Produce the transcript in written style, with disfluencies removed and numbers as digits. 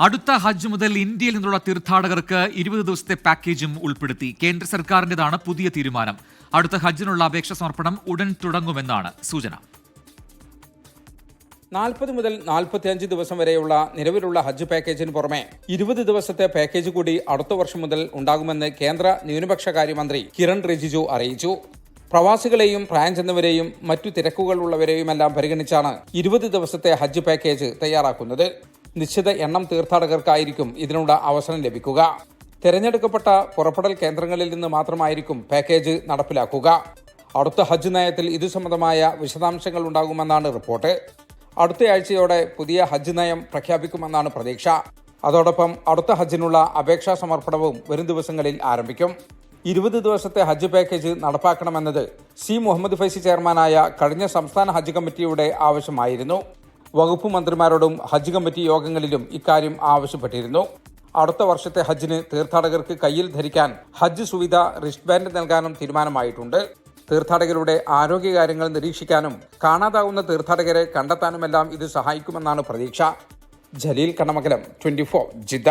അടുത്ത ഹജ്ജ് മുതൽ ഇന്ത്യയിൽ നിന്നുള്ള തീർത്ഥാടകർക്ക് 20 ദിവസത്തെ പാക്കേജും ഉൾപ്പെടുത്തി. കേന്ദ്ര സർക്കാരിന്റേതാണ് പുതിയ തീരുമാനം. അടുത്ത ഹജ്ജിനുള്ള അപേക്ഷ സമർപ്പണം ഉടൻ തുടങ്ങുമെന്നാണ് സൂചന. 40 മുതൽ 45 ദിവസം വരെയുള്ള നിലവിലുള്ള ഹജ്ജ് പാക്കേജിന് പുറമെ 20 ദിവസത്തെ പാക്കേജ് കൂടി അടുത്ത വർഷം മുതൽ ഉണ്ടാകുമെന്ന് കേന്ദ്ര ന്യൂനപക്ഷകാര്യമന്ത്രി കിരൺ റിജിജു അറിയിച്ചു. പ്രവാസികളെയും പ്രായം ചെന്നവരെയും മറ്റു തിരക്കുകളുള്ളവരെയുമെല്ലാം പരിഗണിച്ചാണ് 20 ദിവസത്തെ ഹജ്ജ് പാക്കേജ് തയ്യാറാക്കുന്നത്. നിശ്ചിത എണ്ണം തീർത്ഥാടകർക്കായിരിക്കും ഇതിനുള്ള അവസരം ലഭിക്കുക. തെരഞ്ഞെടുക്കപ്പെട്ട പുറപ്പെടൽ കേന്ദ്രങ്ങളിൽ നിന്ന് മാത്രമായിരിക്കും പാക്കേജ് നടപ്പിലാക്കുക. അടുത്ത ഹജ്ജ് നയത്തിൽ ഇതു സംബന്ധമായ വിശദാംശങ്ങൾ ഉണ്ടാകുമെന്നാണ് റിപ്പോർട്ട്. അടുത്തയാഴ്ചയോടെ പുതിയ ഹജ്ജ് നയം പ്രഖ്യാപിക്കുമെന്നാണ് പ്രതീക്ഷ. അതോടൊപ്പം അടുത്ത ഹജ്ജിനുള്ള അപേക്ഷാ സമർപ്പണവും വരും ദിവസങ്ങളിൽ ആരംഭിക്കും. 20 ദിവസത്തെ ഹജ്ജ് പാക്കേജ് നടപ്പാക്കണമെന്നത് മുഹമ്മദ് ഫൈസി ചെയർമാനായ കഴിഞ്ഞ സംസ്ഥാന ഹജ്ജ് കമ്മിറ്റിയുടെ ആവശ്യമായിരുന്നു. വകുപ്പ് മന്ത്രിമാരോടും ഹജ്ജ് കമ്മിറ്റി യോഗങ്ങളിലും ഇക്കാര്യം ആവശ്യപ്പെട്ടിരുന്നു. അടുത്ത വർഷത്തെ ഹജ്ജിന് തീർത്ഥാടകർക്ക് കയ്യിൽ ധരിക്കാൻ ഹജ്ജ് സുവിധ റിസ്റ്റ് ബാൻഡ് നൽകാനും തീരുമാനമായിട്ടുണ്ട്. തീർത്ഥാടകരുടെ ആരോഗ്യകാര്യങ്ങൾ നിരീക്ഷിക്കാനും കാണാതാവുന്ന തീർത്ഥാടകരെ കണ്ടെത്താനുമെല്ലാം ഇത് സഹായിക്കുമെന്നാണ് പ്രതീക്ഷ. ജലീൽ കണ്ണമംഗലം, 24 ജിദ്ദ.